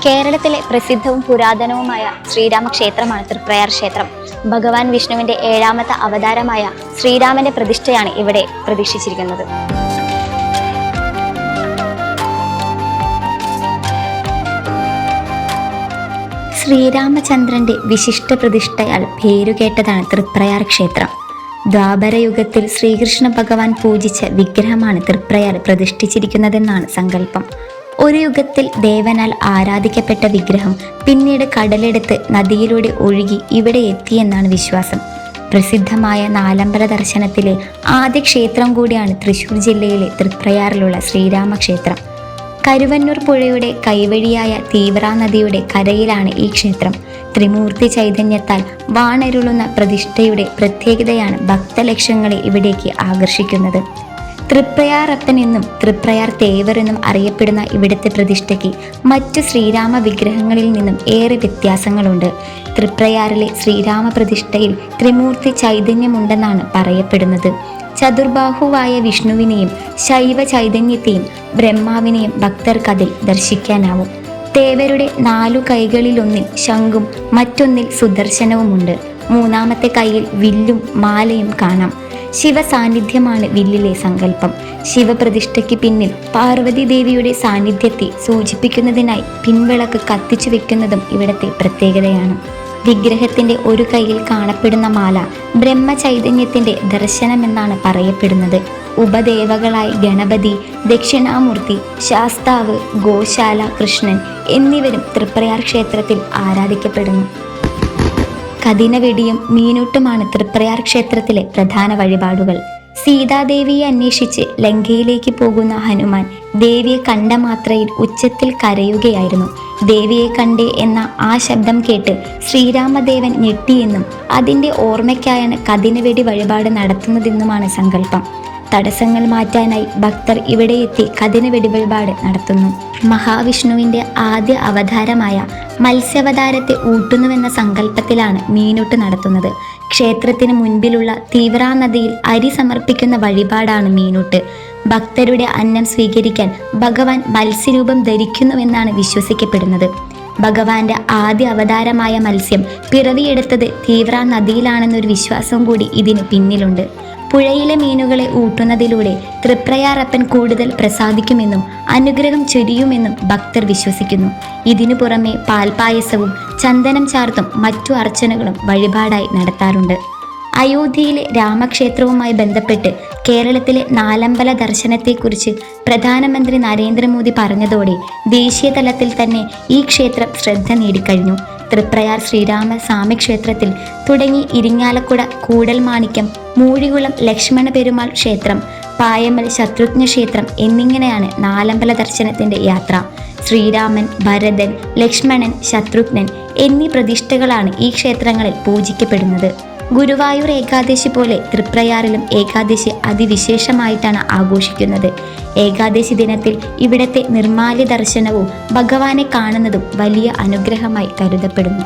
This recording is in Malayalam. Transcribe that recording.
കേരളത്തിലെ പ്രസിദ്ധവും പുരാതനവുമായ ശ്രീരാമക്ഷേത്രമാണ് തൃപ്രയാർ ക്ഷേത്രം. ഭഗവാൻ വിഷ്ണുവിന്റെ 7ാമത്തെ അവതാരമായ ശ്രീരാമന്റെ പ്രതിഷ്ഠയാണ് ഇവിടെ പ്രതീക്ഷിച്ചിരിക്കുന്നത്. ശ്രീരാമചന്ദ്രന്റെ വിശിഷ്ട പ്രതിഷ്ഠയാൽ പേരുകേട്ടതാണ് തൃപ്രയാർ ക്ഷേത്രം. ദ്വാപരയുഗത്തിൽ ശ്രീകൃഷ്ണ ഭഗവാൻ പൂജിച്ച വിഗ്രഹമാണ് തൃപ്രയാർ പ്രതിഷ്ഠിച്ചിരിക്കുന്നതെന്നാണ് സങ്കല്പം. ഒരു യുഗത്തിൽ ദേവനാൽ ആരാധിക്കപ്പെട്ട വിഗ്രഹം പിന്നീട് കടലെടുത്ത് നദിയിലൂടെ ഒഴുകി ഇവിടെ എത്തിയെന്നാണ് വിശ്വാസം. പ്രസിദ്ധമായ നാലമ്പല ദർശനത്തിലെ ആദ്യ ക്ഷേത്രം കൂടിയാണ് തൃശ്ശൂർ ജില്ലയിലെ തൃപ്രയാറിലുള്ള ശ്രീരാമക്ഷേത്രം. കരുവന്നൂർ പുഴയുടെ കൈവഴിയായ തീവ്ര നദിയുടെ കരയിലാണ് ഈ ക്ഷേത്രം. ത്രിമൂർത്തി ചൈതന്യത്താൽ വാണരുളുന്ന പ്രതിഷ്ഠയുടെ പ്രത്യേകതയാണ് ഭക്തലക്ഷങ്ങളെ ഇവിടേക്ക് ആകർഷിക്കുന്നത്. തൃപ്രയാറപ്പൻ എന്നും തൃപ്രയാർ തേവർ എന്നും അറിയപ്പെടുന്ന ഇവിടുത്തെ പ്രതിഷ്ഠയ്ക്ക് മറ്റു ശ്രീരാമ വിഗ്രഹങ്ങളിൽ നിന്നും ഏറെ വ്യത്യാസങ്ങളുണ്ട്. തൃപ്രയാറിലെ ശ്രീരാമ പ്രതിഷ്ഠയിൽ ത്രിമൂർത്തി ചൈതന്യമുണ്ടെന്നാണ് പറയപ്പെടുന്നത്. ചതുർബാഹുവായ വിഷ്ണുവിനെയും ശൈവ ചൈതന്യത്തെയും ബ്രഹ്മാവിനെയും ഭക്തർക്കതിൽ ദർശിക്കാനാവും. തേവരുടെ 4 കൈകളിലൊന്നിൽ ശംഖും മറ്റൊന്നിൽ സുദർശനവുമുണ്ട്. 3ാമത്തെ കൈയിൽ വില്ലും മാലയും കാണാം. ശിവസാന്നിധ്യമാണ് വില്ലിലെ സങ്കല്പം. ശിവപ്രതിഷ്ഠയ്ക്ക് പിന്നിൽ പാർവതി ദേവിയുടെ സാന്നിധ്യത്തെ സൂചിപ്പിക്കുന്നതിനായി പിൻവിളക്ക് കത്തിച്ചു വെക്കുന്നതും ഇവിടത്തെ പ്രത്യേകതയാണ്. വിഗ്രഹത്തിന്റെ ഒരു കൈയിൽ കാണപ്പെടുന്ന മാല ബ്രഹ്മചൈതന്യത്തിന്റെ ദർശനമെന്നാണ് പറയപ്പെടുന്നത്. ഉപദേവകളായി ഗണപതി, ദക്ഷിണാമൂർത്തി, ശാസ്താവ്, ഗോശാല, കൃഷ്ണൻ എന്നിവരും തൃപ്രയാർ ക്ഷേത്രത്തിൽ ആരാധിക്കപ്പെടുന്നു. കതിനവെടിയും മീനൂട്ടുമാണ് തൃപ്രയാർ ക്ഷേത്രത്തിലെ പ്രധാന വഴിപാടുകൾ. സീതാദേവിയെ അന്വേഷിച്ച് ലങ്കയിലേക്ക് പോകുന്ന ഹനുമാൻ ദേവിയെ കണ്ട മാത്രയിൽ ഉച്ചത്തിൽ കരയുകയായിരുന്നു. ദേവിയെ കണ്ടേ എന്ന ആ ശബ്ദം കേട്ട് ശ്രീരാമദേവൻ ഞെട്ടിയെന്നും അതിൻ്റെ ഓർമ്മയ്ക്കായാണ് കതിനവെടി വഴിപാട് നടത്തുന്നതെന്നുമാണ് സങ്കല്പം. തടസ്സങ്ങൾ മാറ്റാനായി ഭക്തർ ഇവിടെ എത്തി കതിനവെടി വഴിപാട് നടത്തുന്നു. മഹാവിഷ്ണുവിൻ്റെ ആദ്യ അവതാരമായ മത്സ്യാവതാരത്തെ ഊട്ടുന്നുവെന്ന സങ്കല്പത്തിലാണ് മീനൂട്ട് നടത്തുന്നത്. ക്ഷേത്രത്തിന് മുൻപിലുള്ള തീവ്ര നദിയിൽ അരി സമർപ്പിക്കുന്ന വഴിപാടാണ് മീനൂട്ട്. ഭക്തരുടെ അന്നം സ്വീകരിക്കാൻ ഭഗവാൻ മത്സ്യരൂപം ധരിക്കുന്നുവെന്നാണ് വിശ്വസിക്കപ്പെടുന്നത്. ഭഗവാന്റെ ആദ്യ അവതാരമായ മത്സ്യം പിറവിയെടുത്തത് തീവ്ര നദിയിലാണെന്നൊരു വിശ്വാസം കൂടി ഇതിന് പിന്നിലുണ്ട്. പുഴയിലെ മീനുകളെ ഊട്ടുന്നതിലൂടെ തൃപ്രയാറപ്പൻ കൂടുതൽ പ്രസാദിക്കുമെന്നും അനുഗ്രഹം ചൊരിയുമെന്നും ഭക്തർ വിശ്വസിക്കുന്നു. ഇതിനു പുറമെ പാൽപായസവും ചന്ദനം ചാർത്തും മറ്റു അർച്ചനകളും വഴിപാടായി നടത്താറുണ്ട്. അയോധ്യയിലെ രാമക്ഷേത്രവുമായി ബന്ധപ്പെട്ട് കേരളത്തിലെ നാലമ്പല ദർശനത്തെക്കുറിച്ച് പ്രധാനമന്ത്രി നരേന്ദ്രമോദി പറഞ്ഞതോടെ ദേശീയ തലത്തിൽ തന്നെ ഈ ക്ഷേത്രം ശ്രദ്ധ നേടിക്കഴിഞ്ഞു. തൃപ്രയാർ ശ്രീരാമ സ്വാമി ക്ഷേത്രത്തിൽ തുടങ്ങി ഇരിങ്ങാലക്കുട കൂടൽമാണിക്യം, മൂഴികുളം ലക്ഷ്മണ പെരുമാൾ ക്ഷേത്രം, പായമൽ ശത്രുഘ്ന ക്ഷേത്രം എന്നിങ്ങനെയാണ് നാലമ്പല ദർശനത്തിന്റെ യാത്ര. ശ്രീരാമൻ, ഭരതൻ, ലക്ഷ്മണൻ, ശത്രുഘ്നൻ എന്നീ പ്രതിഷ്ഠകളാണ് ഈ ക്ഷേത്രങ്ങളിൽ പൂജിക്കപ്പെടുന്നത്. ഗുരുവായൂർ ഏകാദശി പോലെ തൃപ്രയാറിലും ഏകാദശി അതിവിശേഷമായിട്ടാണ് ആഘോഷിക്കുന്നത്. ഏകാദശി ദിനത്തിൽ ഇവിടത്തെ നിർമ്മാല്യ ദർശനവും ഭഗവാനെ കാണുന്നതും വലിയ അനുഗ്രഹമായി കരുതപ്പെടുന്നു.